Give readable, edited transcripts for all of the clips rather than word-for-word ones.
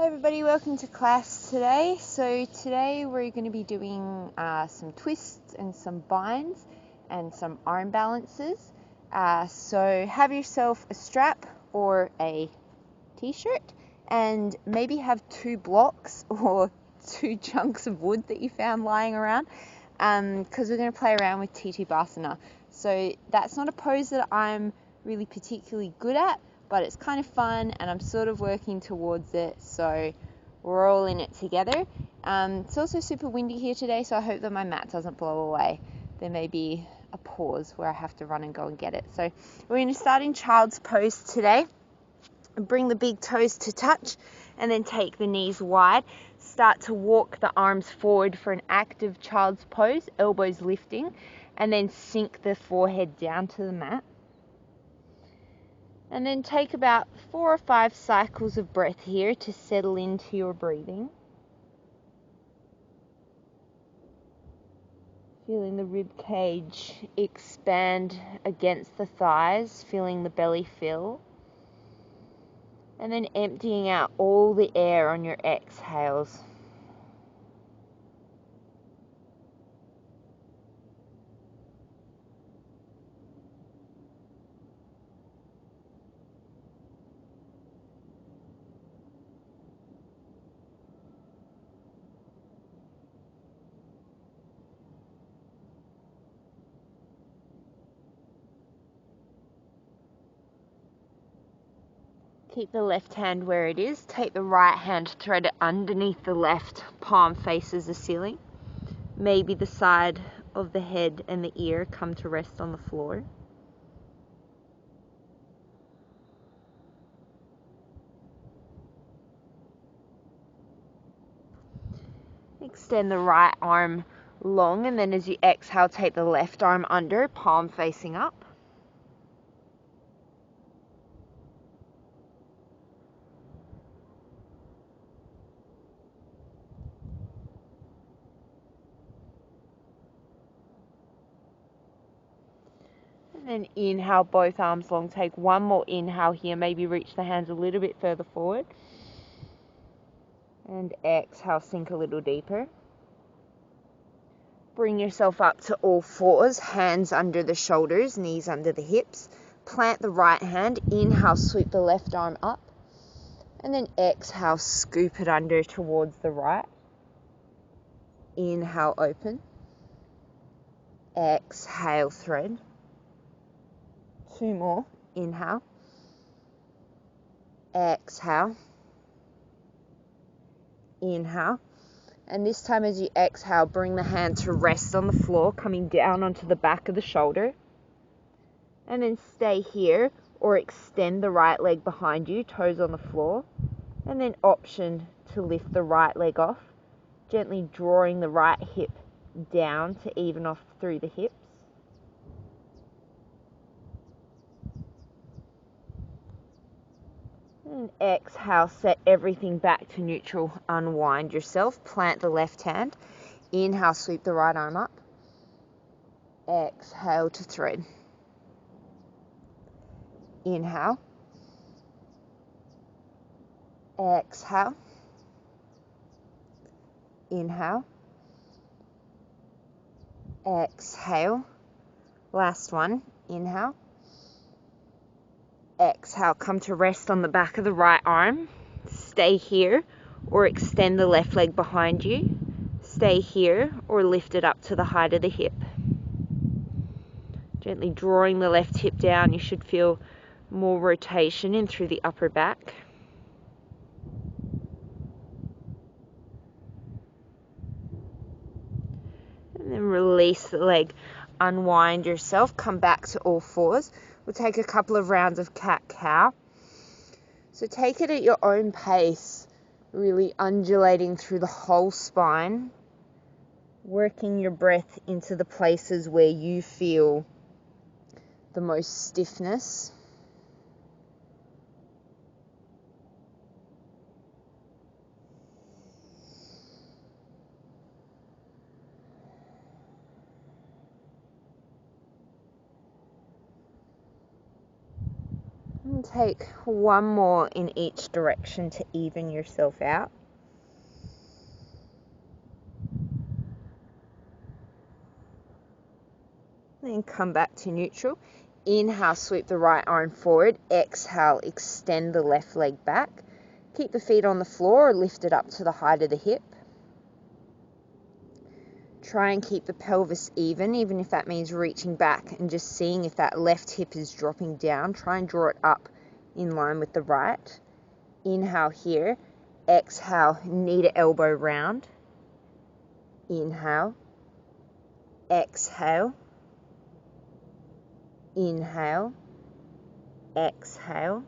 Hey everybody, welcome to class today. So today we're going to be doing some twists and some binds and some arm balances. So have yourself a strap or a t-shirt and maybe have two blocks or two chunks of wood that you found lying around because we're going to play around with Titibasana. So that's not a pose that I'm really particularly good at, but it's kind of fun and I'm sort of working towards it, so we're all in it together. It's also super windy here today, so I hope that my mat doesn't blow away. There may be a pause where I have to run and go and get it. So we're going to start in child's pose today. Bring the big toes to touch and then take the knees wide. Start to walk the arms forward for an active child's pose, elbows lifting, and then sink the forehead down to the mat. And then take about 4 or 5 cycles of breath here to settle into your breathing. Feeling the rib cage expand against the thighs, feeling the belly fill. And then emptying out all the air on your exhales. Keep the left hand where it is. Take the right hand, thread it underneath the left, palm faces the ceiling. Maybe the side of the head and the ear come to rest on the floor. Extend the right arm long, and then as you exhale, take the left arm under, palm facing up. And then inhale, both arms long. Take one more inhale here. Maybe reach the hands a little bit further forward. And exhale, sink a little deeper. Bring yourself up to all fours, hands under the shoulders, knees under the hips. Plant the right hand. Inhale, sweep the left arm up. And then exhale, scoop it under towards the right. Inhale, open. Exhale, thread. 2 more. Inhale. Exhale. Inhale. And this time as you exhale, bring the hand to rest on the floor, coming down onto the back of the shoulder. And then stay here or extend the right leg behind you, toes on the floor. And then option to lift the right leg off, gently drawing the right hip down to even off through the hips. And exhale, set everything back to neutral. Unwind yourself. Plant the left hand. Inhale, sweep the right arm up. Exhale to thread. Inhale. Exhale. Inhale. Exhale. Last one. Inhale. Exhale, come to rest on the back of the right arm. Stay here or extend the left leg behind you. Stay here or lift it up to the height of the hip. Gently drawing the left hip down, you should feel more rotation in through the upper back. And then release the leg. Unwind yourself, come back to all fours. We'll take a couple of rounds of cat-cow. So take it at your own pace, really undulating through the whole spine, working your breath into the places where you feel the most stiffness. And take one more in each direction to even yourself out. Then come back to neutral. Inhale, sweep the right arm forward. Exhale, extend the left leg back. Keep the feet on the floor or lift it up to the height of the hip. Try and keep the pelvis even if that means reaching back and just seeing if that left hip is dropping down. Try and draw it up in line with the right. Inhale here. Exhale, knee to elbow round. Inhale. Exhale. Inhale. Exhale.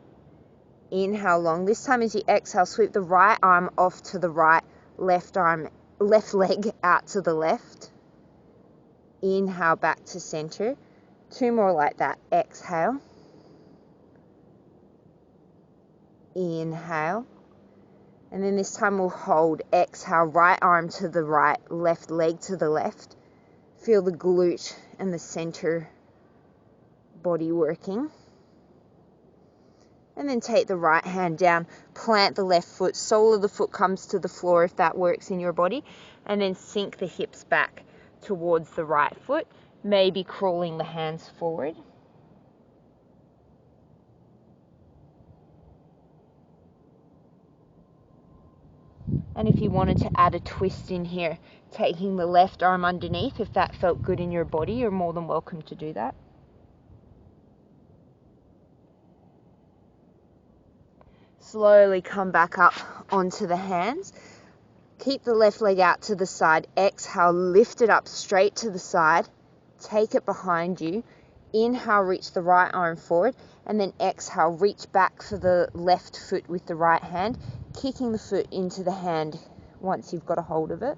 Inhale long. This time as you exhale, sweep the right arm off to the right, left leg out to the left. Inhale back to center. Two more like that. Exhale. Inhale. And then this time we'll hold. Exhale, right arm to the right, left leg to the left. Feel the glute and the center body working. And then take the right hand down, plant the left foot, sole of the foot comes to the floor if that works in your body, and then sink the hips back towards the right foot, maybe crawling the hands forward. And if you wanted to add a twist in here, taking the left arm underneath, if that felt good in your body, you're more than welcome to do that. Slowly come back up onto the hands. Keep the left leg out to the side. Exhale, lift it up straight to the side. Take it behind you. Inhale, reach the right arm forward. And then exhale, reach back for the left foot with the right hand, kicking the foot into the hand once you've got a hold of it.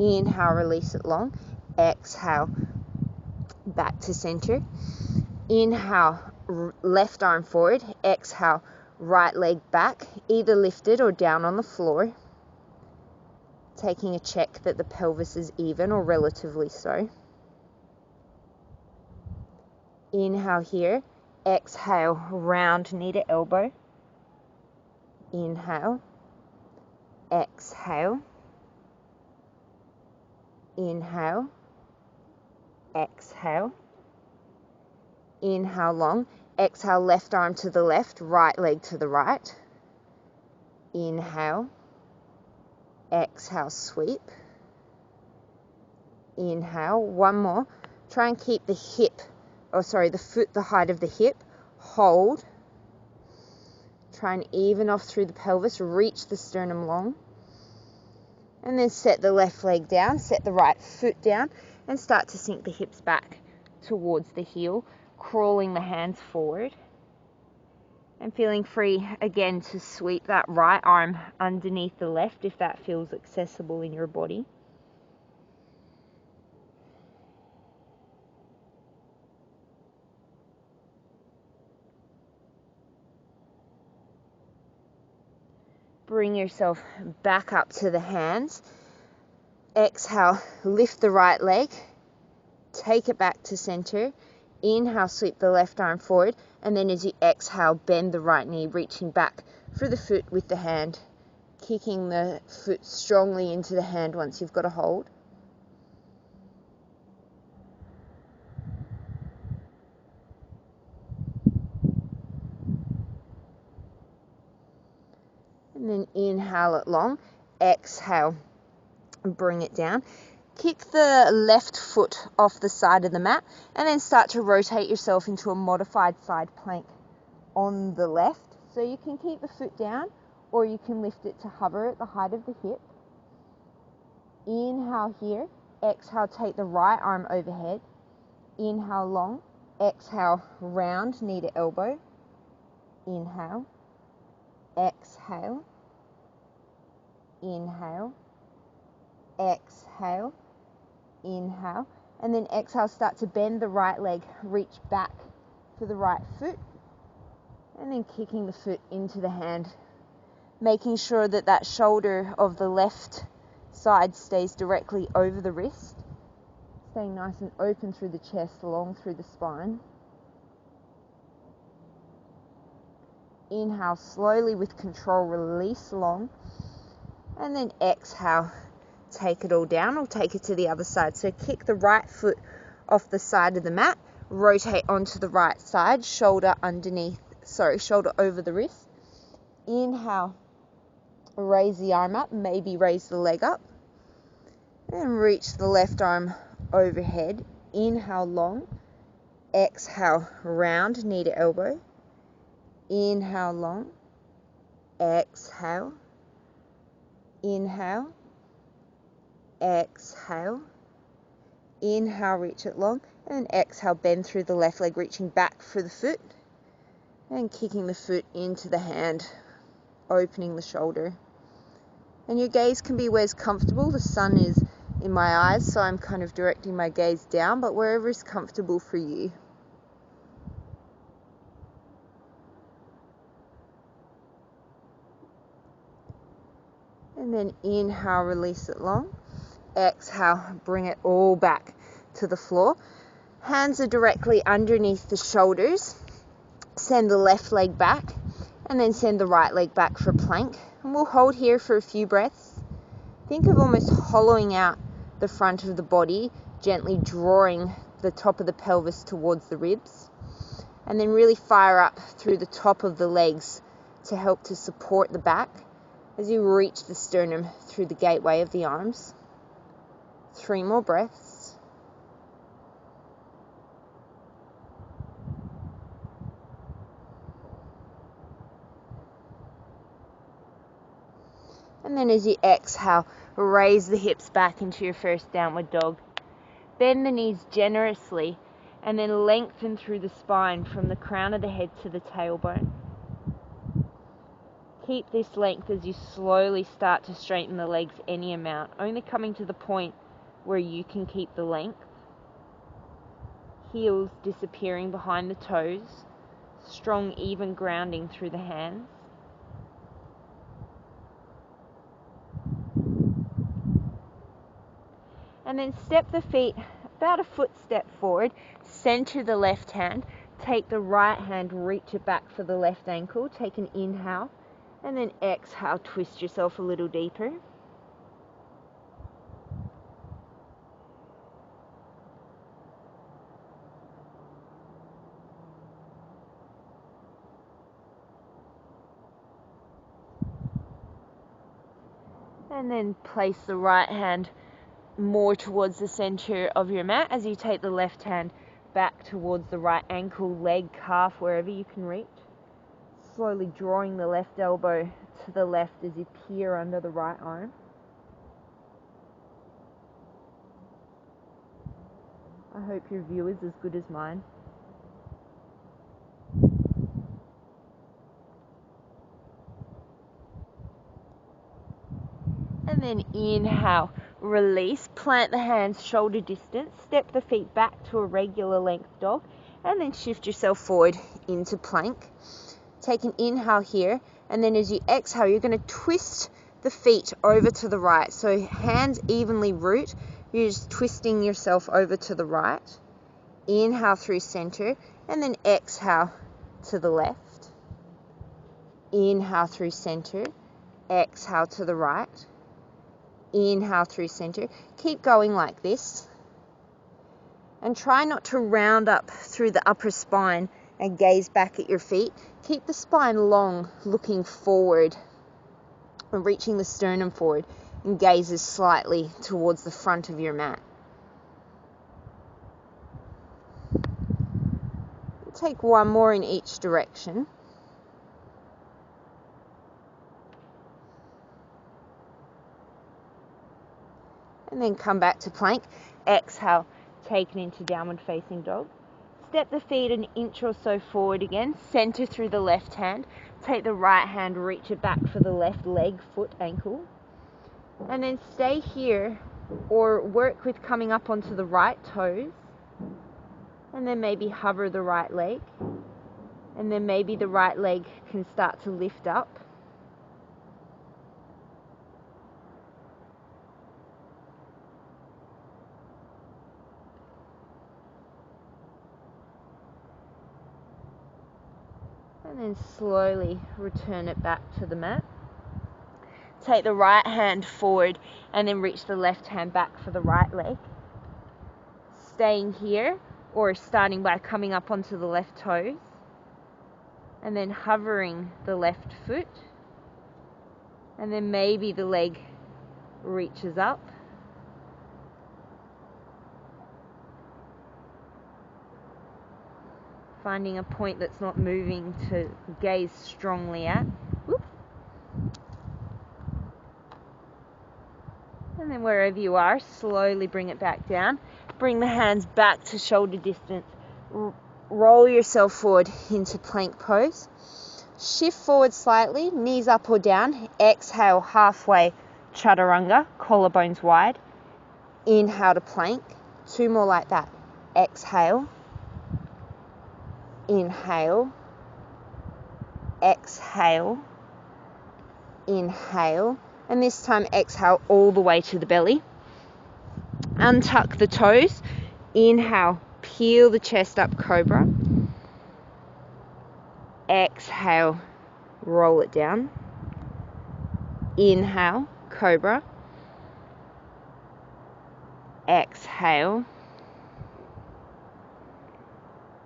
Inhale, release it long. Exhale, back to center. Inhale, left arm forward. Exhale, right leg back, either lifted or down on the floor. Taking a check that the pelvis is even or relatively so. Inhale here. Exhale, round knee to elbow. Inhale. Exhale. Inhale. Exhale. Inhale long. Exhale, left arm to the left, right leg to the right. Inhale. Exhale, sweep. Inhale. One more. Try and keep the foot the height of the hip. Hold. Try and even off through the pelvis. Reach the sternum long. And then set the left leg down, set the right foot down, and start to sink the hips back towards the heel, crawling the hands forward. And feeling free again to sweep that right arm underneath the left if that feels accessible in your body. Bring yourself back up to the hands. Exhale, lift the right leg, take it back to center. Inhale, sweep the left arm forward, and then as you exhale, bend the right knee, reaching back for the foot with the hand, kicking the foot strongly into the hand once you've got a hold. And then inhale it long, exhale, and bring it down. Kick the left foot off the side of the mat and then start to rotate yourself into a modified side plank on the left. So you can keep the foot down or you can lift it to hover at the height of the hip. Inhale here, exhale, take the right arm overhead. Inhale long, exhale, round knee to elbow. Inhale, exhale, inhale, exhale, inhale, and then exhale, start to bend the right leg, reach back for the right foot, and then kicking the foot into the hand, making sure that that shoulder of the left side stays directly over the wrist. Staying nice and open through the chest, long through the spine. Inhale slowly with control, release long. And then exhale, take it all down or take it to the other side. So kick the right foot off the side of the mat, rotate onto the right side, shoulder over the wrist. Inhale, raise the arm up, maybe raise the leg up. And reach the left arm overhead. Inhale long. Exhale, round, knee to elbow. Inhale long. Exhale. Inhale. Exhale. Inhale, reach it long. And exhale, bend through the left leg, reaching back for the foot. And kicking the foot into the hand, opening the shoulder. And your gaze can be where's comfortable. The sun is in my eyes, so I'm kind of directing my gaze down, but wherever is comfortable for you. And then inhale, release it long. Exhale, bring it all back to the floor. Hands are directly underneath the shoulders. Send the left leg back and then send the right leg back for plank. And we'll hold here for a few breaths. Think of almost hollowing out the front of the body, gently drawing the top of the pelvis towards the ribs. And then really fire up through the top of the legs to help to support the back as you reach the sternum through the gateway of the arms. 3 more breaths. And then as you exhale, raise the hips back into your first downward dog. Bend the knees generously and then lengthen through the spine from the crown of the head to the tailbone. Keep this length as you slowly start to straighten the legs any amount, only coming to the point where you can keep the length. Heels disappearing behind the toes, strong even grounding through the hands. And then step the feet about a foot step forward, center the left hand, take the right hand, reach it back for the left ankle, take an inhale, and then exhale, twist yourself a little deeper. And then place the right hand more towards the center of your mat as you take the left hand back towards the right ankle, leg, calf, wherever you can reach. Slowly drawing the left elbow to the left as you peer under the right arm. I hope your view is as good as mine. And then inhale, release, plant the hands shoulder distance, step the feet back to a regular length dog, and then shift yourself forward into plank. Take an inhale here, and then as you exhale, you're going to twist the feet over to the right. So hands evenly root, you're just twisting yourself over to the right. Inhale through center, and then exhale to the left. Inhale through center, exhale to the right. Inhale through center. Keep going like this. And try not to round up through the upper spine and gaze back at your feet. Keep the spine long, looking forward and reaching the sternum forward, and gazes slightly towards the front of your mat. Take one more in each direction. And then come back to plank. Exhale, take it into downward facing dog. Step the feet an inch or so forward again. Center through the left hand. Take the right hand, reach it back for the left leg, foot, ankle. And then stay here or work with coming up onto the right toes. And then maybe hover the right leg. And then maybe the right leg can start to lift up. And then slowly return it back to the mat. Take the right hand forward and then reach the left hand back for the right leg. Staying here or starting by coming up onto the left toes and then hovering the left foot, and then maybe the leg reaches up. Finding a point that's not moving to gaze strongly at. Whoop. And then wherever you are, slowly bring it back down. Bring the hands back to shoulder distance. Roll yourself forward into plank pose. Shift forward slightly, knees up or down. Exhale, halfway chaturanga, collarbones wide. Inhale to plank. 2 more like that. Exhale. Inhale. Exhale. Inhale. And this time exhale all the way to the belly. Untuck the toes. Inhale, peel the chest up, cobra. Exhale, roll it down. Inhale, cobra. Exhale.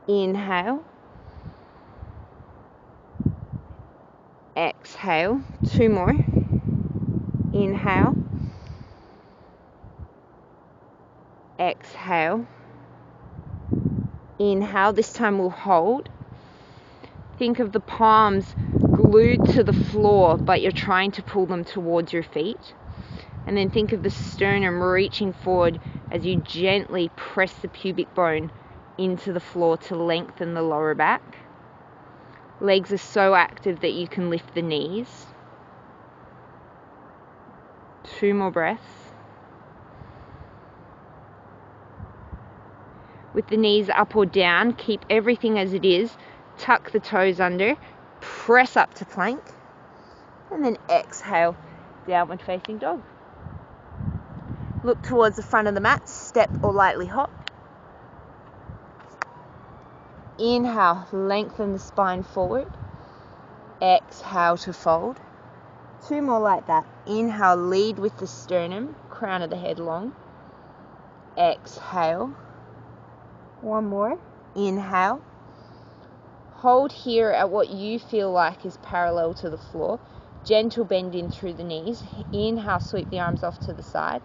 Inhale. Exhale. 2 more. Inhale. Exhale. Inhale. This time we'll hold. Think of the palms glued to the floor, but you're trying to pull them towards your feet. And then think of the sternum reaching forward as you gently press the pubic bone into the floor to lengthen the lower back. Legs are so active that you can lift the knees. 2 more breaths. With the knees up or down, keep everything as it is. Tuck the toes under, press up to plank, and then exhale, downward facing dog. Look towards the front of the mat, step or lightly hop. Inhale, lengthen the spine forward. Exhale to fold. 2 more like that. Inhale, lead with the sternum, crown of the head long. Exhale. 1 more. Inhale. Hold here at what you feel like is parallel to the floor. Gentle bend in through the knees. Inhale, sweep the arms off to the side.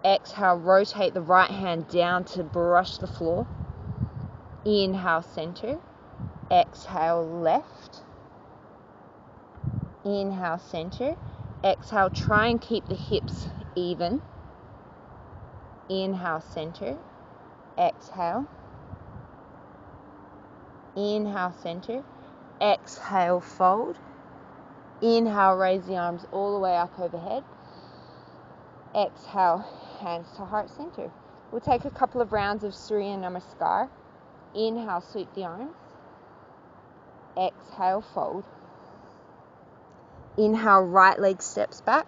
Exhale, rotate the right hand down to brush the floor. Inhale, center. Exhale, left. Inhale, center. Exhale, try and keep the hips even. Inhale, center. Exhale. Inhale, center. Exhale, fold. Inhale, raise the arms all the way up overhead. Exhale, hands to heart center. We'll take a couple of rounds of Surya Namaskar. Inhale, sweep the arms. Exhale, fold. Inhale, right leg steps back.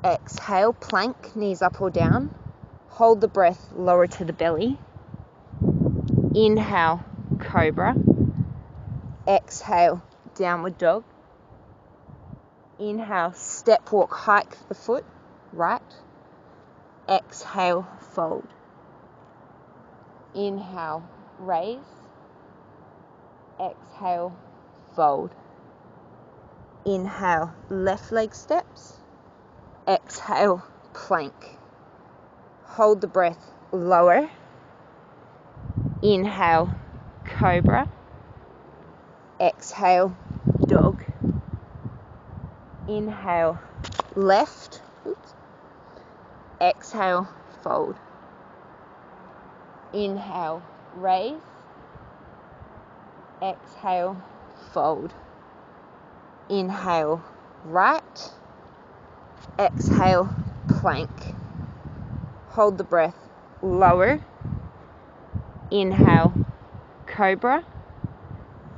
Exhale, plank, knees up or down. Hold the breath, lower to the belly. Inhale, cobra. Exhale, downward dog. Inhale, step walk, hike the foot, right. Exhale, fold. Inhale, raise. Exhale, fold. Inhale, left leg steps. Exhale, plank. Hold the breath, lower. Inhale, cobra. Exhale, dog. Inhale, left. Oops. Exhale, fold. Inhale, raise. Exhale, fold. Inhale, right. Exhale, plank. Hold the breath, lower. Inhale, cobra.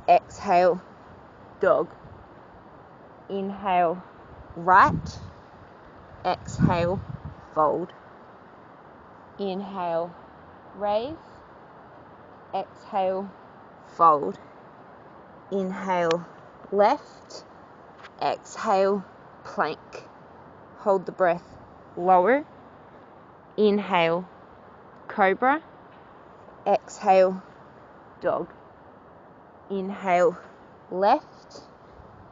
Exhale, dog. Inhale, right. Exhale, fold. Inhale, raise. Exhale, fold. Inhale, left. Exhale, plank. Hold the breath. Lower. Inhale, cobra. Exhale, dog. Inhale, left.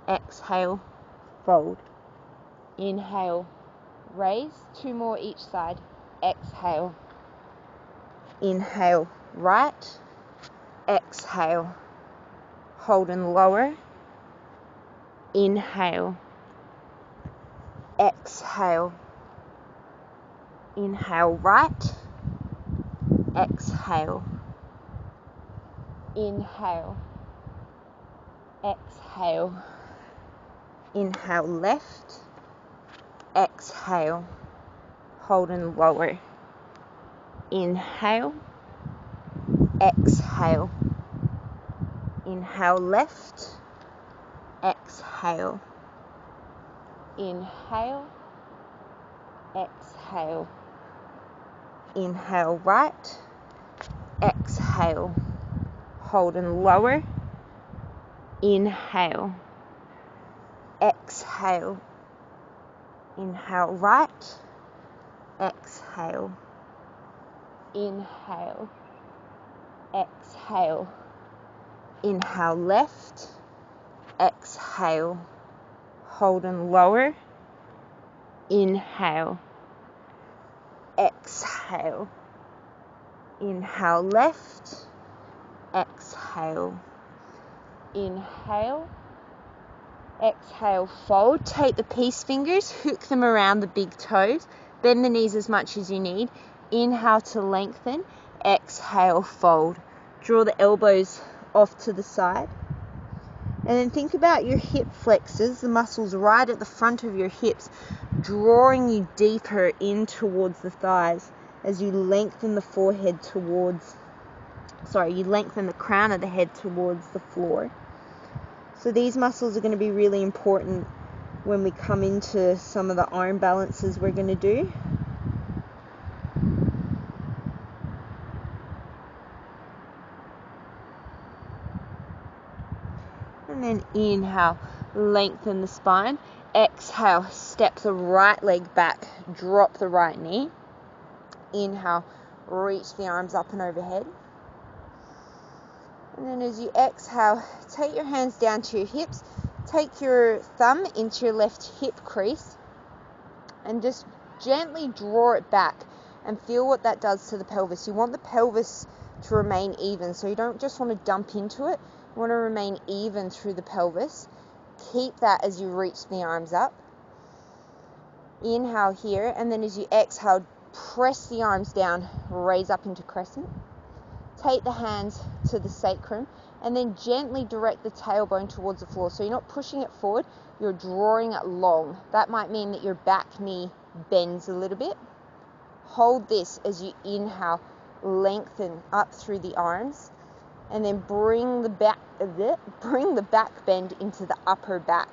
Exhale, fold. Inhale, raise. 2 more each side. Exhale. Inhale, right. Exhale. Hold and lower. Inhale. Exhale. Inhale, right. Exhale. Inhale. Exhale. Inhale, left. Exhale. Hold and lower. Inhale. Exhale. Inhale, left. Exhale. Inhale. Exhale. Inhale, right. Exhale. Hold and lower. Inhale. Exhale. Inhale, right. Exhale. Inhale. Exhale. Inhale, left. Exhale. Hold and lower. Inhale. Exhale. Inhale, left. Exhale. Inhale. Exhale, fold. Take the peace fingers, hook them around the big toes. Bend the knees as much as you need. Inhale to lengthen. Exhale, fold. Draw the elbows off to the side. And then think about your hip flexors, the muscles right at the front of your hips, drawing you deeper in towards the thighs as you lengthen the forehead towards, you lengthen the crown of the head towards the floor. So these muscles are going to be really important when we come into some of the arm balances we're going to do. And then inhale, lengthen the spine. Exhale, step the right leg back, drop the right knee. Inhale, reach the arms up and overhead. And then as you exhale, take your hands down to your hips. Take your thumb into your left hip crease and just gently draw it back and feel what that does to the pelvis. You want the pelvis to remain even, so you don't just want to dump into it. You want to remain even through the pelvis. Keep that as you reach the arms up. Inhale here, and then as you exhale, press the arms down, raise up into crescent. Take the hands to the sacrum and then gently direct the tailbone towards the floor. So you're not pushing it forward, you're drawing it long. That might mean that your back knee bends a little bit. Hold this as you inhale, lengthen up through the arms, and then bring the back bend into the upper back.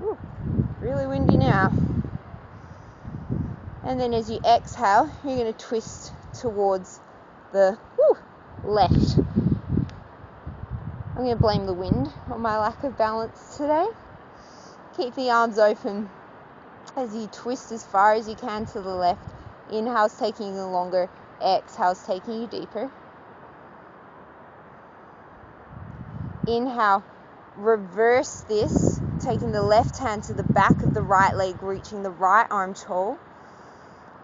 Ooh, really windy now. And then as you exhale, you're going to twist towards the left. I'm going to blame the wind on my lack of balance today. Keep the arms open as you twist as far as you can to the left. Inhale's taking you longer, exhale's taking you deeper. Inhale, reverse this, taking the left hand to the back of the right leg, reaching the right arm tall.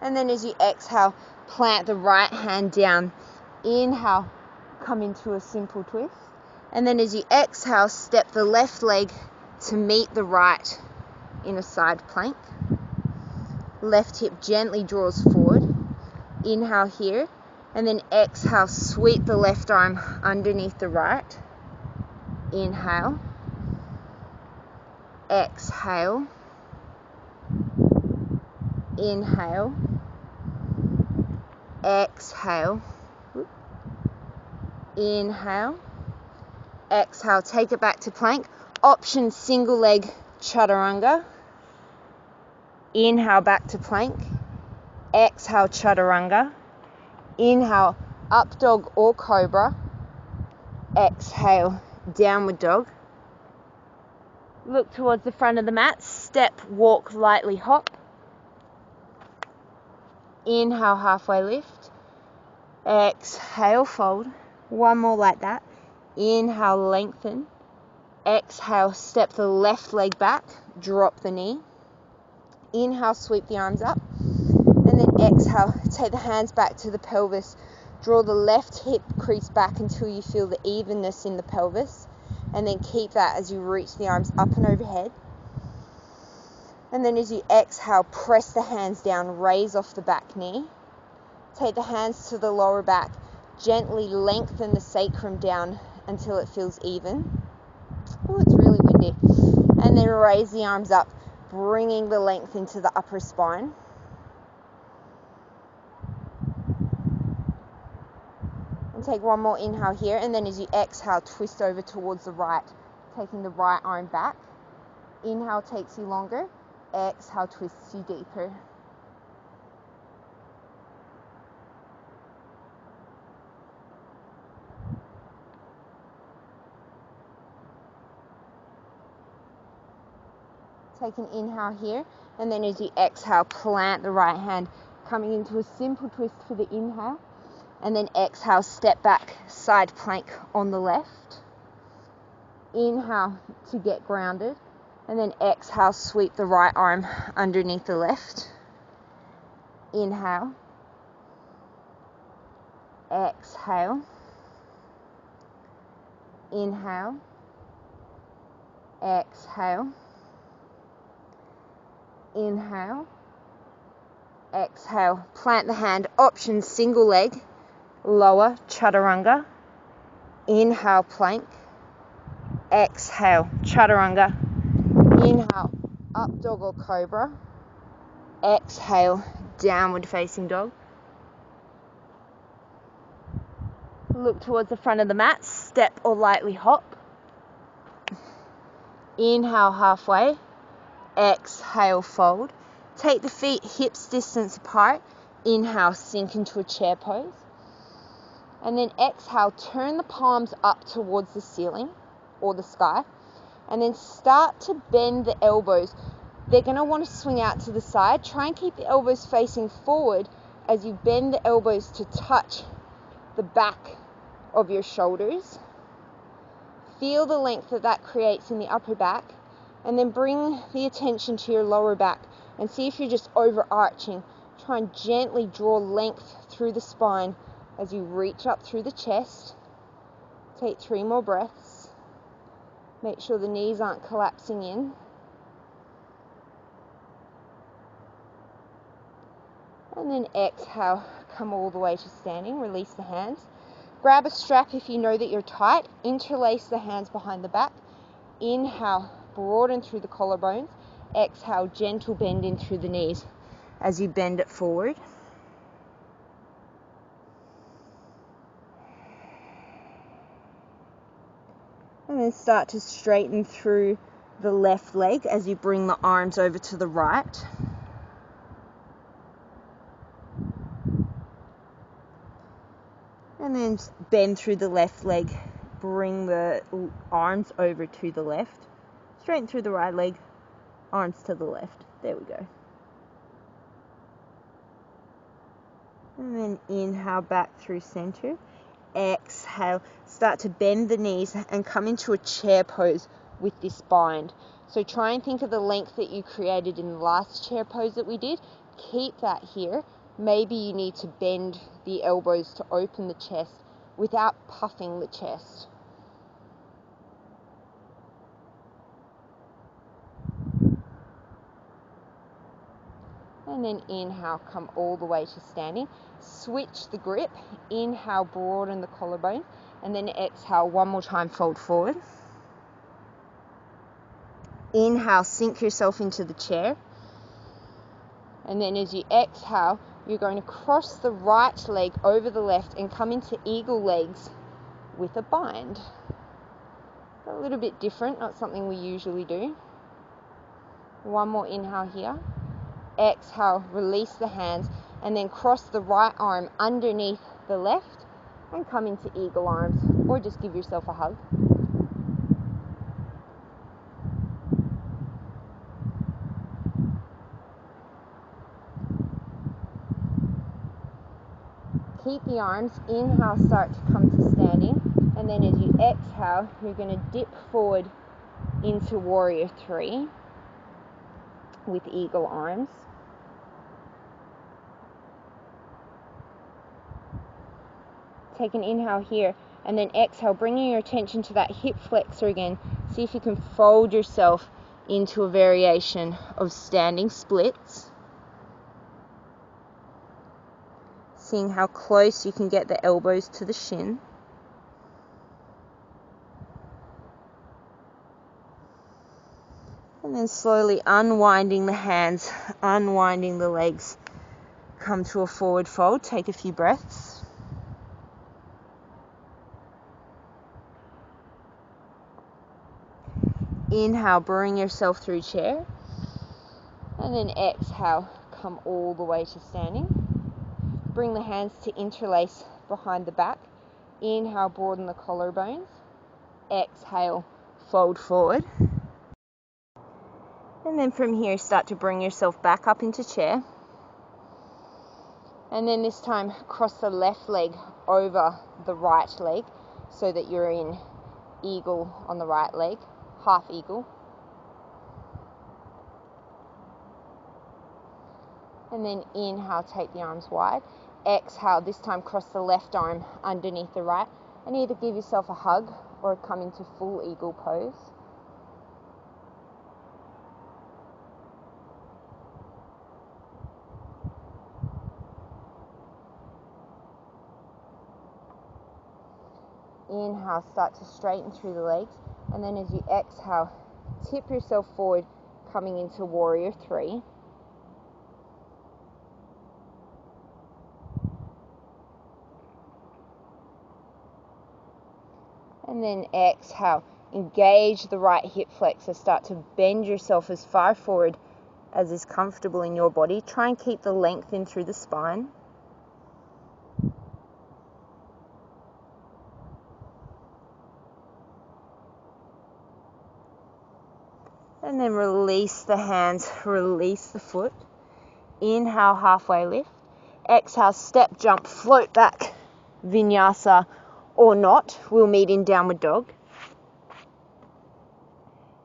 And then as you exhale, plant the right hand down. Inhale, come into a simple twist. And then as you exhale, step the left leg to meet the right in a side plank. Left hip gently draws forward. Inhale here. And then exhale, sweep the left arm underneath the right. Inhale. Exhale. Inhale. Exhale. Inhale. Exhale, take it back to plank. Option single leg chaturanga. Inhale, back to plank. Exhale, chaturanga. Inhale, up dog or cobra. Exhale, downward dog. Look towards the front of the mat. Step, walk, lightly hop. Inhale, halfway lift. Exhale, fold. One more like that. Inhale, lengthen. Exhale, step the left leg back. Drop the knee. Inhale, sweep the arms up. And then exhale, take the hands back to the pelvis. Draw the left hip crease back until you feel the evenness in the pelvis. And then keep that as you reach the arms up and overhead. And then as you exhale, press the hands down, raise off the back knee. Take the hands to the lower back. Gently lengthen the sacrum down until it feels even. Oh, it's really windy. And then raise the arms up, bringing the length into the upper spine. And take one more inhale here, and then as you exhale, twist over towards the right, taking the right arm back. Inhale takes you longer, exhale twists you deeper. Take an inhale here, and then as you exhale, plant the right hand, coming into a simple twist for the inhale. And then exhale, step back, side plank on the left. Inhale to get grounded. And then exhale, sweep the right arm underneath the left. Inhale. Exhale. Inhale. Exhale. Inhale. Exhale. Plant the hand. Option single leg. Lower chaturanga. Inhale, plank. Exhale, chaturanga. Inhale, up dog or cobra. Exhale, downward facing dog. Look towards the front of the mat. Step or lightly hop. Inhale, halfway. Exhale, fold. Take the feet hips distance apart. Inhale, sink into a chair pose. And then exhale, turn the palms up towards the ceiling or the sky. And then start to bend the elbows. They're going to want to swing out to the side. Try and keep the elbows facing forward as you bend the elbows to touch the back of your shoulders. Feel the length that creates in the upper back. And then bring the attention to your lower back and see if you're just overarching. Try and gently draw length through the spine as you reach up through the chest. Take 3 more breaths. Make sure the knees aren't collapsing in. And then exhale, come all the way to standing. Release the hands. Grab a strap if you know that you're tight. Interlace the hands behind the back. Inhale, broaden through the collarbones. Exhale, gentle bend in through the knees as you bend it forward. And then start to straighten through the left leg as you bring the arms over to the right. And then bend through the left leg. Bring the arms over to the left. Straighten through the right leg. Arms to the left. There we go. And then inhale back through center. Exhale. Start to bend the knees and come into a chair pose with this bind. So try and think of the length that you created in the last chair pose that we did. Keep that here. Maybe you need to bend the elbows to open the chest without puffing the chest. And then inhale, come all the way to standing. Switch the grip. Inhale, broaden the collarbone. And then exhale, one more time, fold forward. Inhale, sink yourself into the chair. And then as you exhale, you're going to cross the right leg over the left and come into eagle legs with a bind. A little bit different, not something we usually do. One more inhale here. Exhale, release the hands, and then cross the right arm underneath the left and come into eagle arms, or just give yourself a hug. Keep the arms. Inhale, start to come to standing, and then as you exhale, you're going to dip forward into warrior 3 with eagle arms. Take an inhale here, and then exhale, bringing your attention to that hip flexor again. See if you can fold yourself into a variation of standing splits. Seeing how close you can get the elbows to the shin. And then slowly unwinding the hands, unwinding the legs. Come to a forward fold. Take a few breaths. Inhale, bring yourself through chair. And then exhale, come all the way to standing. Bring the hands to interlace behind the back. Inhale, broaden the collarbones. Exhale, fold forward. And then from here, start to bring yourself back up into chair. And then this time, cross the left leg over the right leg so that you're in eagle on the right leg. Half eagle. And then inhale, take the arms wide. Exhale, this time cross the left arm underneath the right and either give yourself a hug or come into full eagle pose. Inhale, start to straighten through the legs, and then as you exhale, tip yourself forward, coming into warrior 3. And then exhale, engage the right hip flexor, start to bend yourself as far forward as is comfortable in your body. Try and keep the length in through the spine. And then release the hands, release the foot. Inhale, halfway lift. Exhale, step, jump, float back, vinyasa or not. We'll meet in downward dog.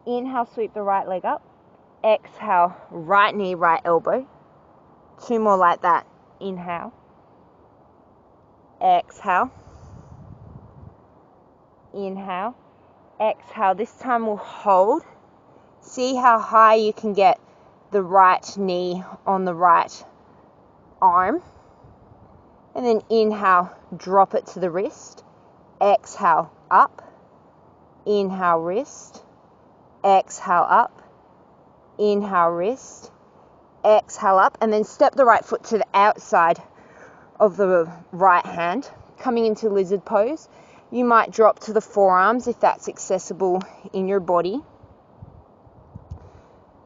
Inhale, sweep the right leg up. Exhale, right knee, right elbow. 2 more like that. Inhale. Exhale. Inhale. Exhale. This time we'll hold. See how high you can get the right knee on the right arm. And then inhale, drop it to the wrist. Exhale, up. Inhale, wrist. Exhale, up. Inhale, wrist. Exhale, up. And then step the right foot to the outside of the right hand, coming into lizard pose. You might drop to the forearms if that's accessible in your body.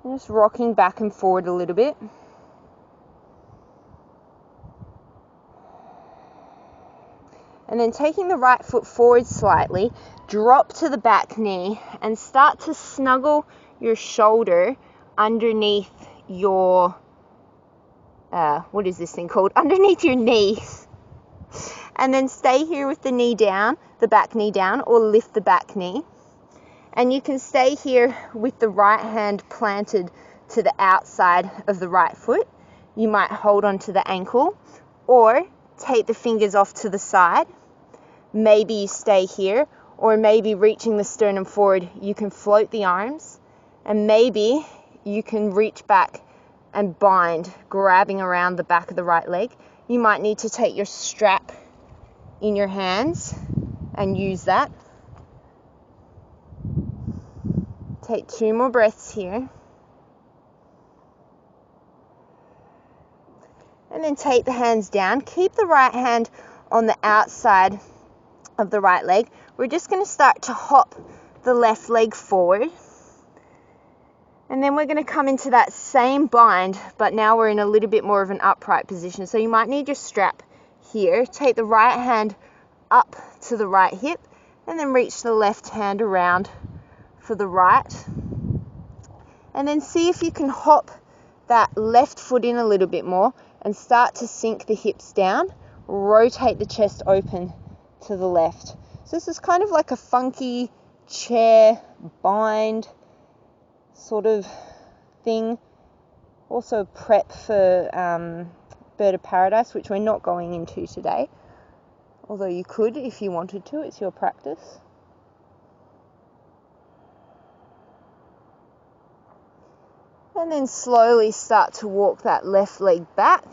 And just rocking back and forward a little bit. And then taking the right foot forward slightly, drop to the back knee and start to snuggle your shoulder underneath your, what is this thing called? Underneath your knees. And then stay here with the knee down, the back knee down, or lift the back knee. And you can stay here with the right hand planted to the outside of the right foot. You might hold on to the ankle or take the fingers off to the side. Maybe you stay here, or maybe reaching the sternum forward, you can float the arms, and maybe you can reach back and bind, grabbing around the back of the right leg. You might need to take your strap in your hands and use that. Take 2 more breaths here. And then take the hands down. Keep the right hand on the outside of the right leg. We're just going to start to hop the left leg forward. And then we're going to come into that same bind, but now we're in a little bit more of an upright position. So you might need your strap here. Take the right hand up to the right hip, and then reach the left hand around for the right. And then see if you can hop that left foot in a little bit more and start to sink the hips down. Rotate the chest open to the left. So this is kind of like a funky chair bind sort of thing. Also prep for Bird of Paradise, which we're not going into today. Although you could if you wanted to, it's your practice. And then slowly start to walk that left leg back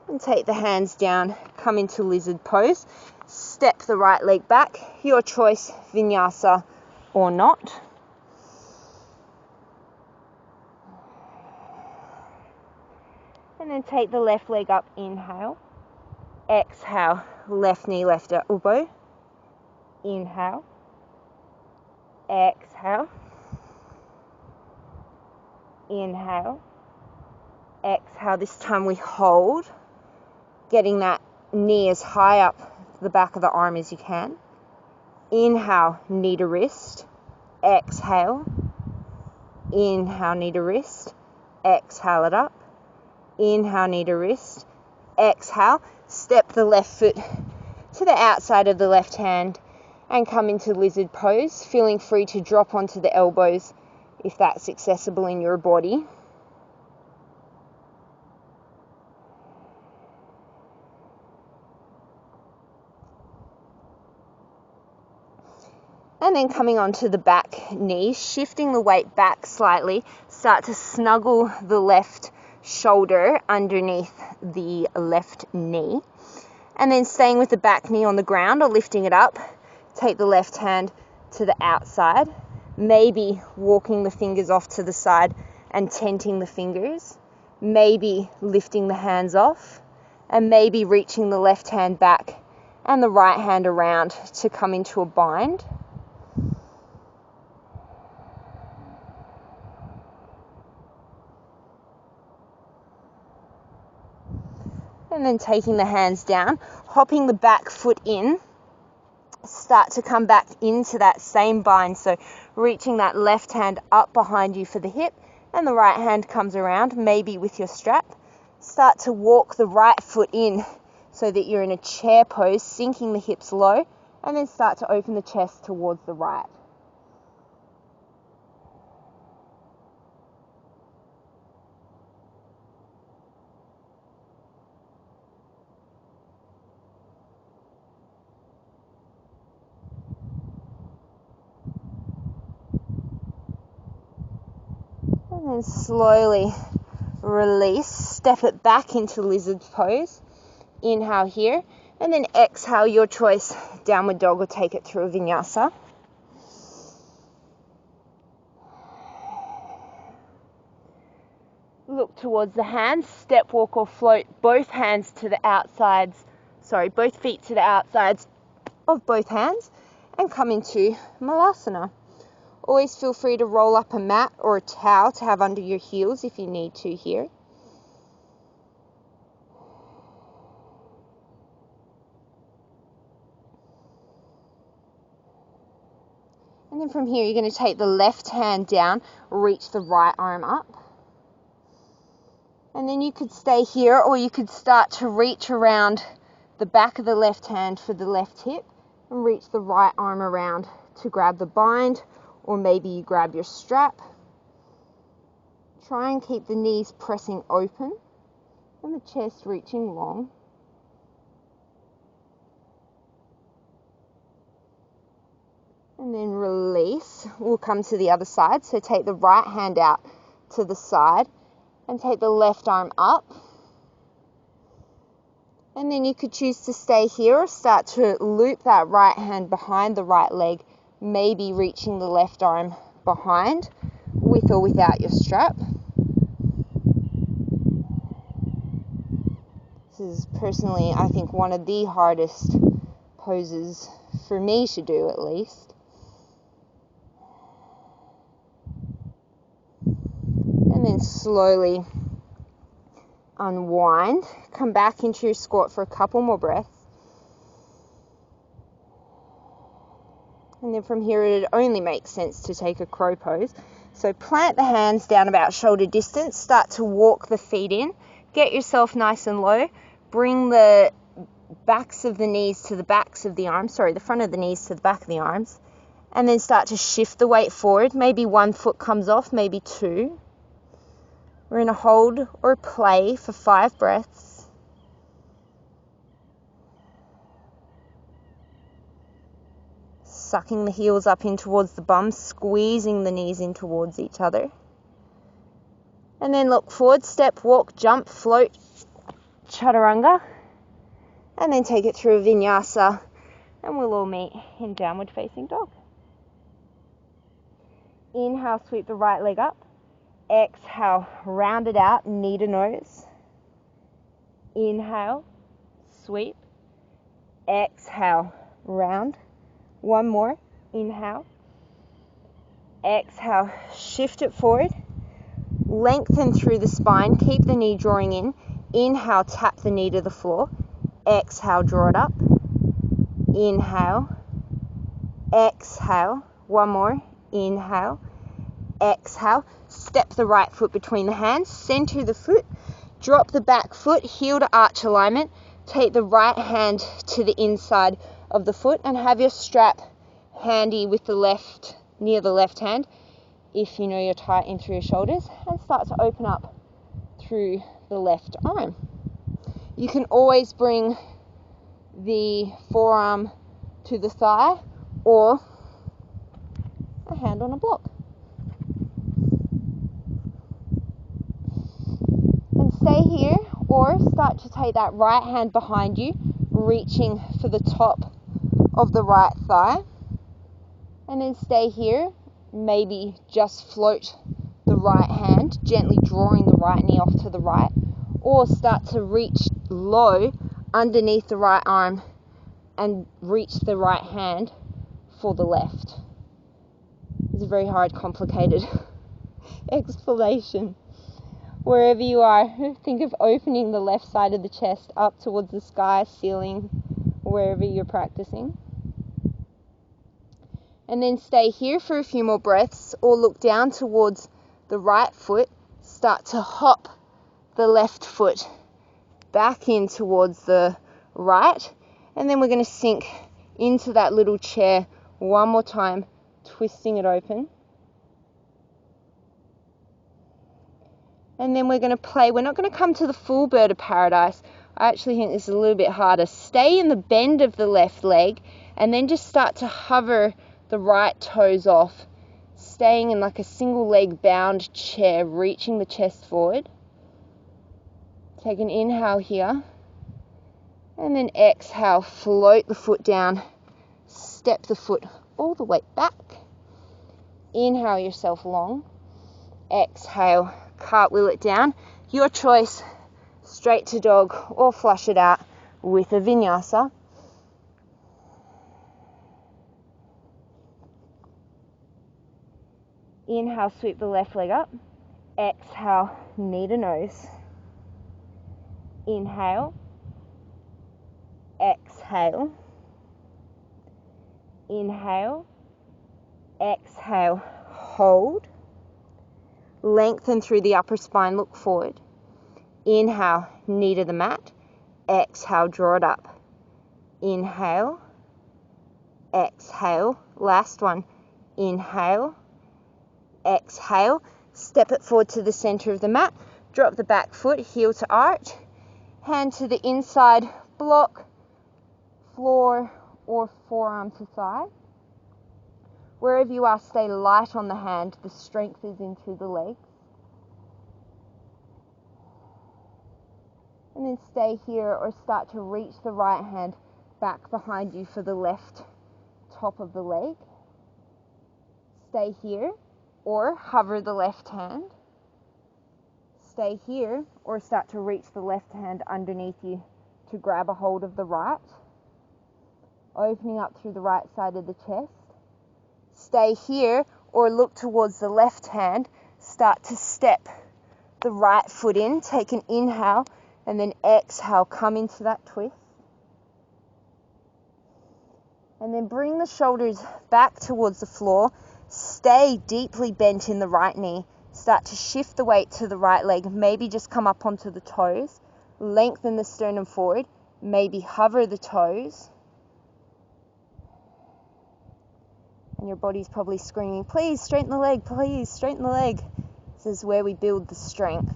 and take the hands down, come into lizard pose. Step the right leg back, your choice, vinyasa or not. And then take the left leg up, inhale. Exhale, left knee, left elbow. Inhale. Exhale. Inhale. Exhale. This time we hold, getting that knee as high up the back of the arm as you can. Inhale, knee to wrist. Exhale. Inhale, knee to wrist. Exhale it up. Inhale, knee to wrist. Exhale. Step the left foot to the outside of the left hand and come into lizard pose, feeling free to drop onto the elbows if that's accessible in your body. And then coming onto the back knee, shifting the weight back slightly, start to snuggle the left shoulder underneath the left knee. And then staying with the back knee on the ground or lifting it up, take the left hand to the outside, maybe walking the fingers off to the side and tenting the fingers, maybe lifting the hands off, and maybe reaching the left hand back and the right hand around to come into a bind. And then taking the hands down, hopping the back foot in, start to come back into that same bind. So reaching that left hand up behind you for the hip and the right hand comes around, maybe with your strap. Start to walk the right foot in so that you're in a chair pose, sinking the hips low, and then start to open the chest towards the right. And then slowly release, step it back into lizard pose. Inhale here, and then exhale, your choice, downward dog or take it through a vinyasa. Look towards the hands, step, walk or float both hands to the outsides, both feet to the outsides of both hands and come into Malasana. Always feel free to roll up a mat or a towel to have under your heels if you need to here. And then from here, you're going to take the left hand down, reach the right arm up. And then you could stay here, or you could start to reach around the back of the left hand for the left hip and reach the right arm around to grab the bind, or maybe you grab your strap. Try and keep the knees pressing open and the chest reaching long. And then release. We'll come to the other side. So take the right hand out to the side and take the left arm up. And then you could choose to stay here or start to loop that right hand behind the right leg, maybe reaching the left arm behind with or without your strap. This is personally, I think, one of the hardest poses for me to do, at least. And then slowly unwind, come back into your squat for a couple more breaths. And then from here, it only makes sense to take a crow pose. So plant the hands down about shoulder distance, start to walk the feet in, get yourself nice and low, bring the backs of the knees to the backs of the arms, the front of the knees to the back of the arms, and then start to shift the weight forward. Maybe one foot comes off, maybe two. We're going to hold or play for 5 breaths. Sucking the heels up in towards the bum, squeezing the knees in towards each other. And then look forward, step, walk, jump, float, chaturanga. And then take it through a vinyasa. And we'll all meet in downward facing dog. Inhale, sweep the right leg up. Exhale, round it out, knee to nose. Inhale, sweep. Exhale, round. One more. Inhale. Exhale, shift it forward. Lengthen through the spine. Keep the knee drawing in. Inhale, tap the knee to the floor. Exhale, draw it up. Inhale. Exhale. One more. Inhale. Exhale. Step the right foot between the hands. Center the foot. Drop the back foot. Heel to arch alignment. Take the right hand to the inside of the foot and have your strap handy with the left, near the left hand, if you know you're tight in through your shoulders, and start to open up through the left arm. You can always bring the forearm to the thigh or a hand on a block. And stay here, or start to take that right hand behind you, reaching for the top of the right thigh. And then stay here, maybe just float the right hand, gently drawing the right knee off to the right, or start to reach low underneath the right arm and reach the right hand for the left. It's a very hard, complicated explanation. Wherever you are, think of opening the left side of the chest up towards the sky, ceiling, wherever you're practicing. And then stay here for a few more breaths, or look down towards the right foot. Start to hop the left foot back in towards the right. And then we're going to sink into that little chair one more time, twisting it open. And then we're going to play. We're not going to come to the full bird of paradise. I actually think this is a little bit harder. Stay in the bend of the left leg and then just start to hover the right toes off, staying in like a single leg bound chair, reaching the chest forward. Take an inhale here, and then exhale, float the foot down, step the foot all the way back. Inhale yourself long, exhale, cartwheel it down. Your choice, straight to dog or flush it out with a vinyasa. Inhale, sweep the left leg up. Exhale, knee to nose. Inhale. Exhale. Inhale. Exhale. Hold. Lengthen through the upper spine, look forward. Inhale, knee to the mat. Exhale, draw it up. Inhale. Exhale. Last one. Inhale. Exhale, step it forward to the center of the mat, drop the back foot, heel to arch, hand to the inside block, floor, or forearm to thigh. Wherever you are, stay light on the hand, the strength is in through the legs. And then stay here or start to reach the right hand back behind you for the left top of the leg. Stay here. Or hover the left hand. Stay here or start to reach the left hand underneath you to grab a hold of the right. Opening up through the right side of the chest. Stay here or look towards the left hand. Start to step the right foot in. Take an inhale and then exhale. Come into that twist. And then bring the shoulders back towards the floor. Stay deeply bent in the right knee. Start to shift the weight to the right leg. Maybe just come up onto the toes. Lengthen the sternum forward. Maybe hover the toes. And your body's probably screaming, please straighten the leg, please straighten the leg. This is where we build the strength.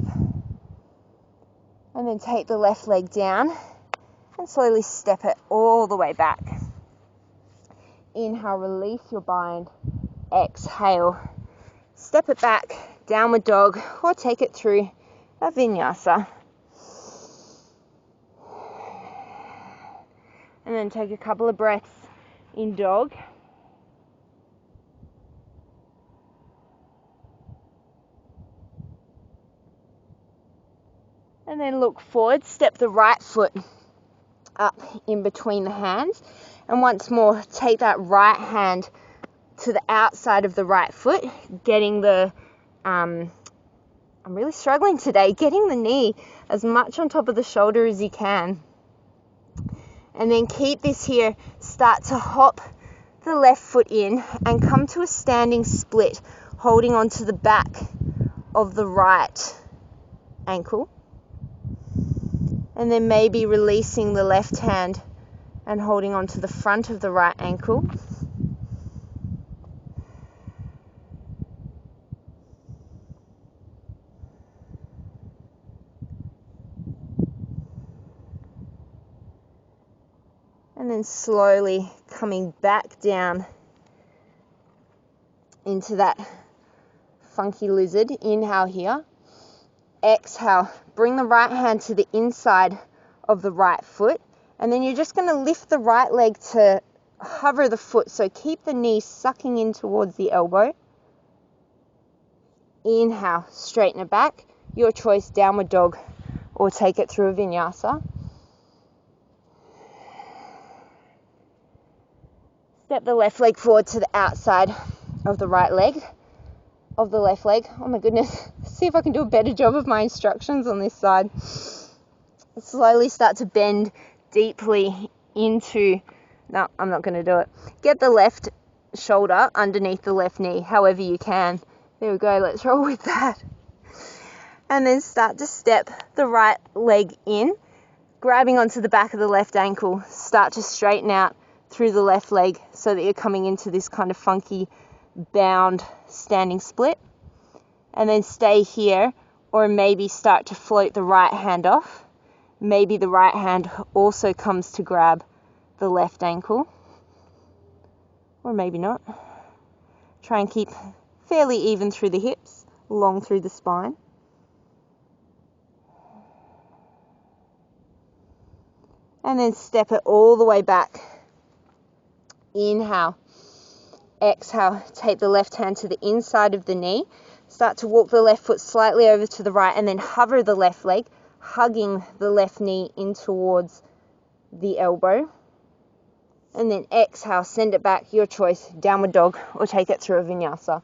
And then take the left leg down and slowly step it all the way back. Inhale, release your bind. Exhale, step it back, downward dog, or take it through a vinyasa. And then take a couple of breaths in dog. And then look forward, step the right foot up in between the hands. And once more, take that right hand to the outside of the right foot, getting the, I'm really struggling today, getting the knee as much on top of the shoulder as you can. And then keep this here, start to hop the left foot in and come to a standing split, holding onto the back of the right ankle. And then maybe releasing the left hand and holding onto the front of the right ankle. And then slowly coming back down into that funky lizard. Inhale here. Exhale. Bring the right hand to the inside of the right foot. And then you're just going to lift the right leg to hover the foot. So keep the knee sucking in towards the elbow. Inhale. Straighten it back. Your choice, downward dog or take it through a vinyasa. Step the left leg forward to the outside of the right leg, of the left leg. Oh my goodness. See if I can do a better job of my instructions on this side. Slowly start to bend deeply into, no, I'm not going to do it. Get the left shoulder underneath the left knee, however you can. There we go, let's roll with that. And then start to step the right leg in, grabbing onto the back of the left ankle. Start to straighten out through the left leg so that you're coming into this kind of funky bound standing split. And then stay here, or maybe start to float the right hand off. Maybe the right hand also comes to grab the left ankle, or maybe not. Try and keep fairly even through the hips, long through the spine. And then step it all the way back. Inhale. Exhale. Take the left hand to the inside of the knee. Start to walk the left foot slightly over to the right and then hover the left leg, hugging the left knee in towards the elbow. And then exhale, send it back, your choice, downward dog or take it through a vinyasa.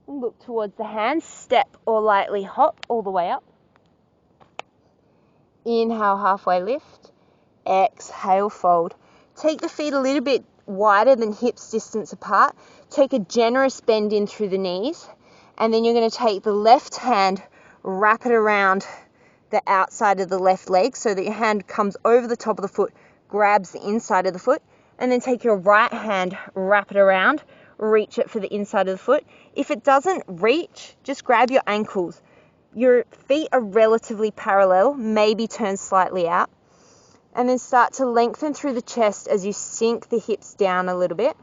And look towards the hands, step or lightly hop all the way up. Inhale, halfway lift. Exhale, fold. Take the feet a little bit wider than hips distance apart. Take a generous bend in through the knees. And then you're going to take the left hand, wrap it around the outside of the left leg so that your hand comes over the top of the foot, grabs the inside of the foot. And then take your right hand, wrap it around, reach it for the inside of the foot. If it doesn't reach, just grab your ankles. Your feet are relatively parallel, maybe turn slightly out. And then start to lengthen through the chest as you sink the hips down a little bit.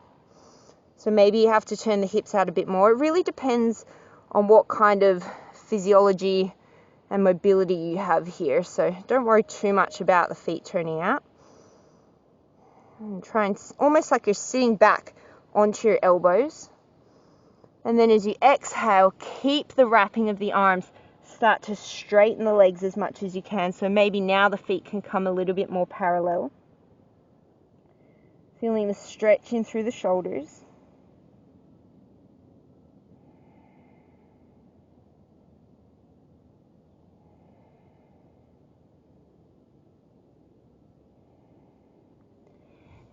So maybe you have to turn the hips out a bit more. It really depends on what kind of physiology and mobility you have here. So don't worry too much about the feet turning out. And try and almost like you're sitting back onto your elbows. And then as you exhale, keep the wrapping of the arms. Start to straighten the legs as much as you can. So maybe now the feet can come a little bit more parallel. Feeling the stretch in through the shoulders.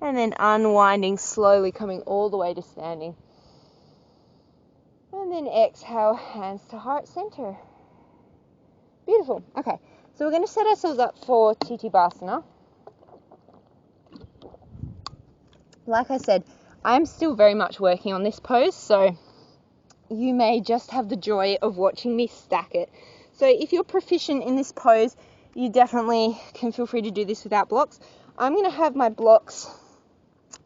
And then unwinding slowly, coming all the way to standing. And then exhale, hands to heart center. Beautiful. Okay, so we're going to set ourselves up for Titibasana. Like I said, I'm still very much working on this pose, so you may just have the joy of watching me stack it. So if you're proficient in this pose, you definitely can feel free to do this without blocks. I'm going to have my blocks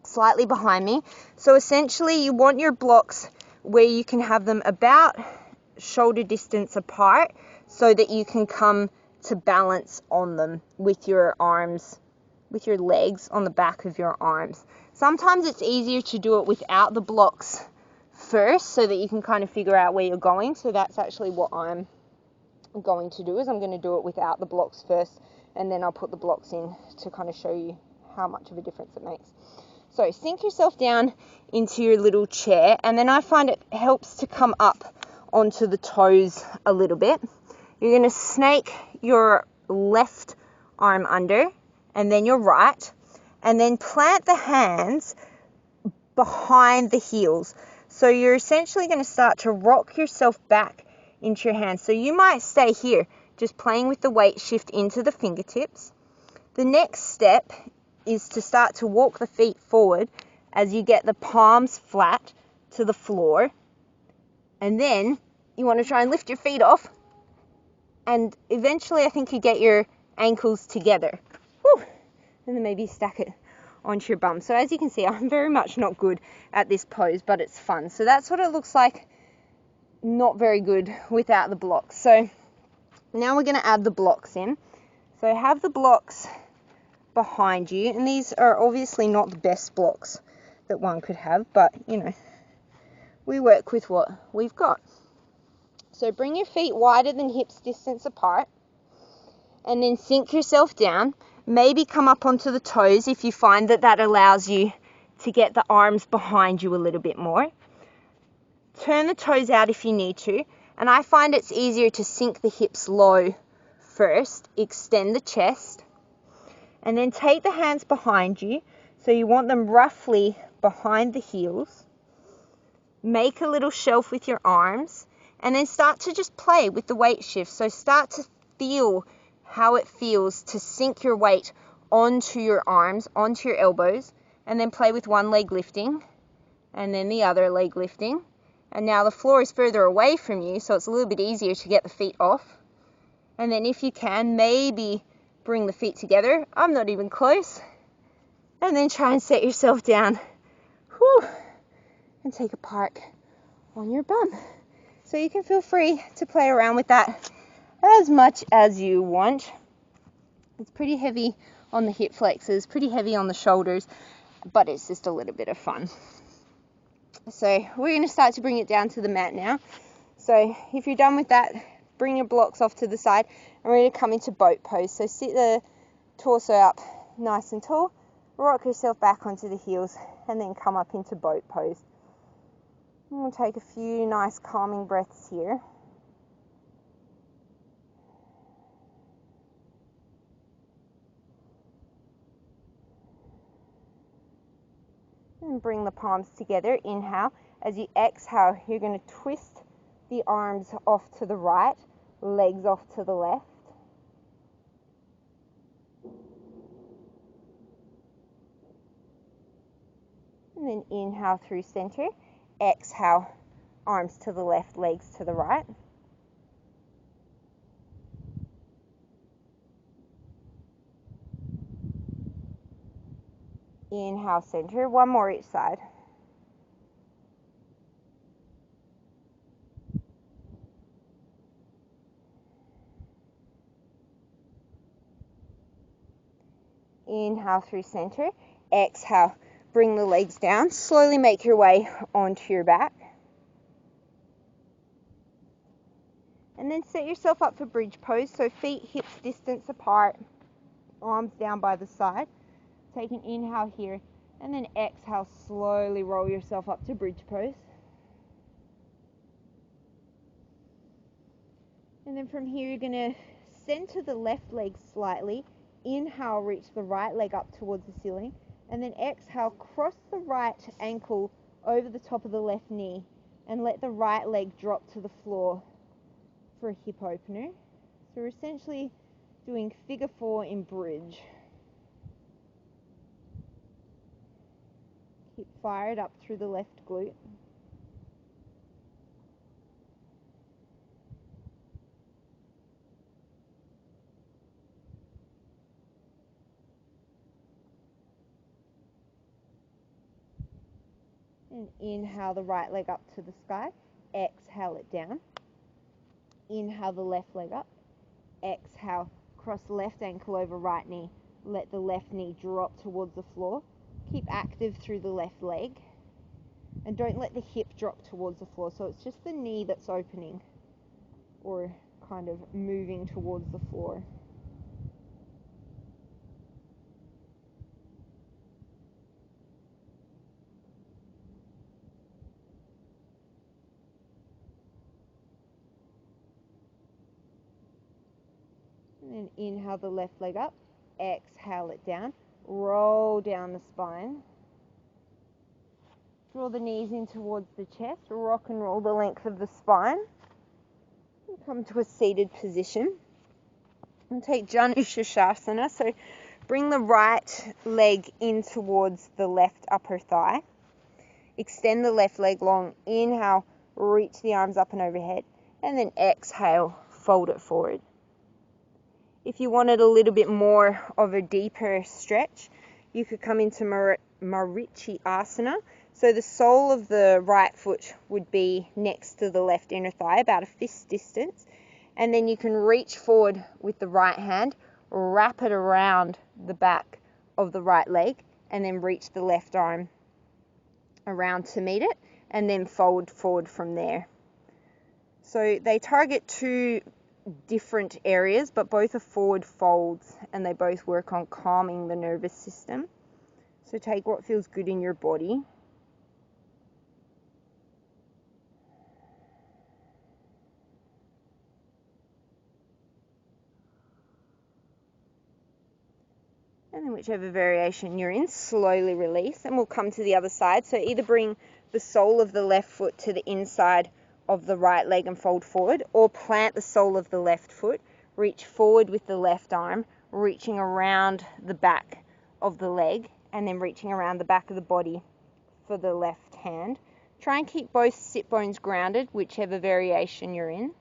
slightly behind me. So essentially you want your blocks where you can have them about shoulder distance apart so that you can come to balance on them with your arms, with your legs on the back of your arms. Sometimes it's easier to do it without the blocks first so that you can kind of figure out where you're going. So that's actually what I'm going to do, is I'm going to do it without the blocks first, and then I'll put the blocks in to kind of show you how much of a difference it makes. So sink yourself down into your little chair, and then I find it helps to come up onto the toes a little bit. You're going to snake your left arm under, and then your right, and then plant the hands behind the heels. So you're essentially going to start to rock yourself back into your hands. So you might stay here, just playing with the weight, shift into the fingertips. The next step is to start to walk the feet forward as you get the palms flat to the floor. And then you want to try and lift your feet off. And eventually I think you get your ankles together. Whew. And then maybe stack it onto your bum. So as you can see, I'm very much not good at this pose, but it's fun. So that's what it looks like, not very good without the blocks. So now we're going to add the blocks in. So have the blocks behind you, and these are obviously not the best blocks that one could have, but you know, we work with what we've got. So bring your feet wider than hips distance apart, and then sink yourself down. Maybe come up onto the toes if you find that that allows you to get the arms behind you a little bit more. Turn the toes out if you need to, and I find it's easier to sink the hips low first. Extend the chest, and then take the hands behind you. So you want them roughly behind the heels. Make a little shelf with your arms, and then start to just play with the weight shift. So start to feel how it feels to sink your weight onto your arms, onto your elbows, and then play with one leg lifting, and then the other leg lifting. And now the floor is further away from you, so it's a little bit easier to get the feet off. And then if you can, maybe bring the feet together. I'm not even close. And then try and set yourself down. Whew. And take a park on your bum. So you can feel free to play around with that as much as you want. It's pretty heavy on the hip flexors, pretty heavy on the shoulders, but it's just a little bit of fun. So we're going to start to bring it down to the mat now. So if you're done with that, bring your blocks off to the side, and we're going to come into boat pose. So sit the torso up nice and tall, rock yourself back onto the heels, and then come up into boat pose. And we'll take a few nice calming breaths here. And bring the palms together. Inhale. As you exhale, you're going to twist the arms off to the right, legs off to the left. And then inhale through center. Exhale, arms to the left, legs to the right. Inhale, center. One more each side. Inhale through center. Exhale, bring the legs down. Slowly make your way onto your back. And then set yourself up for bridge pose. So feet hips distance apart, arms down by the side. Take an inhale here, and then exhale, slowly roll yourself up to bridge pose. And then from here, you're going to center the left leg slightly. Inhale, reach the right leg up towards the ceiling. And then exhale, cross the right ankle over the top of the left knee and let the right leg drop to the floor for a hip opener. So we're essentially doing figure 4 in bridge. Keep fired up through the left glute. And inhale the right leg up to the sky. Exhale it down. Inhale the left leg up. Exhale, cross left ankle over right knee. Let the left knee drop towards the floor. Keep active through the left leg. And don't let the hip drop towards the floor. So it's just the knee that's opening or kind of moving towards the floor. And then inhale the left leg up. Exhale it down. Roll down the spine. Draw the knees in towards the chest. Rock and roll the length of the spine. And come to a seated position. And take Shasana. So bring the right leg in towards the left upper thigh. Extend the left leg long. Inhale, reach the arms up and overhead. And then exhale, fold it forward. If you wanted a little bit more of a deeper stretch, you could come into Asana. So the sole of the right foot would be next to the left inner thigh, about a fist distance. And then you can reach forward with the right hand, wrap it around the back of the right leg, and then reach the left arm around to meet it, and then fold forward from there. So they target two different areas, but both are forward folds, and they both work on calming the nervous system. So take what feels good in your body. And then whichever variation you're in, slowly release, and we'll come to the other side. So either bring the sole of the left foot to the inside of the right leg and fold forward, or plant the sole of the left foot, reach forward with the left arm, reaching around the back of the leg, and then reaching around the back of the body for the left hand. Try and keep both sit bones grounded, whichever variation you're in.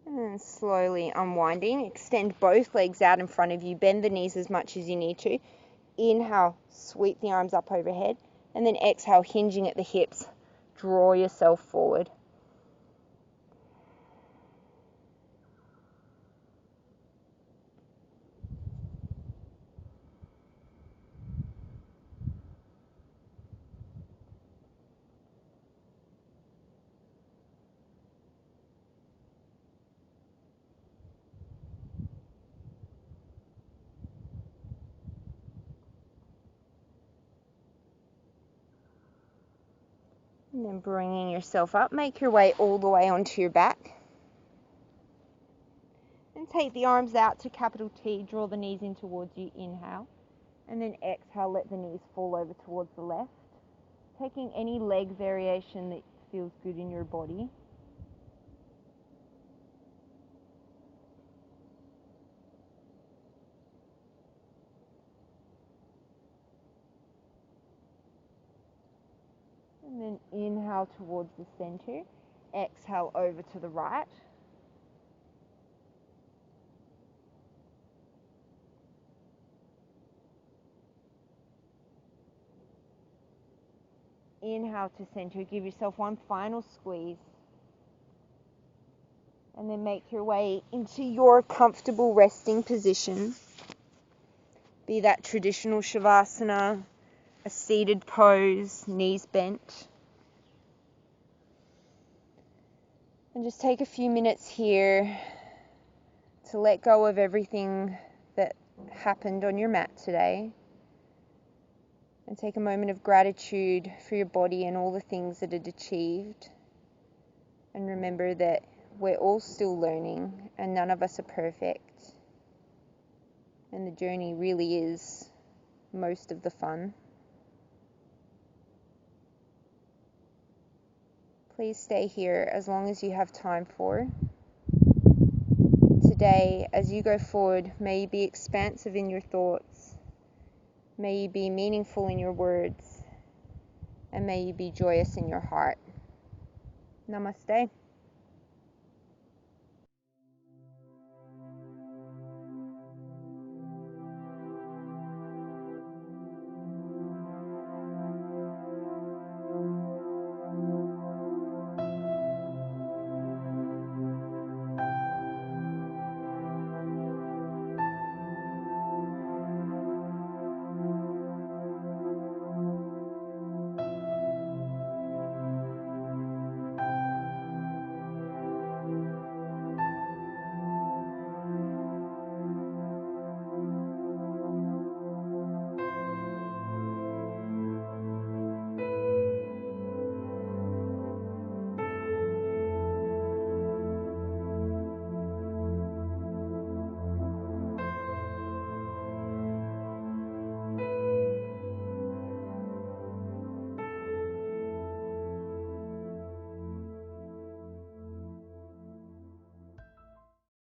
And then slowly unwinding. Extend both legs out in front of you. Bend the knees as much as you need to. Inhale, sweep the arms up overhead. And then exhale, hinging at the hips. Draw yourself forward. And then bringing yourself up, make your way all the way onto your back. And take the arms out to capital T, draw the knees in towards you, inhale. And then exhale, let the knees fall over towards the left. Taking any leg variation that feels good in your body. And then inhale towards the center. Exhale over to the right. Inhale to center. Give yourself one final squeeze. And then make your way into your comfortable resting position. Be that traditional Shavasana, a a seated pose, knees bent. And just take a few minutes here to let go of everything that happened on your mat today. And take a moment of gratitude for your body and all the things that it achieved. And remember that we're all still learning and none of us are perfect. And the journey really is most of the fun. Please stay here as long as you have time for. Today, as you go forward, may you be expansive in your thoughts. May you be meaningful in your words. And may you be joyous in your heart. Namaste.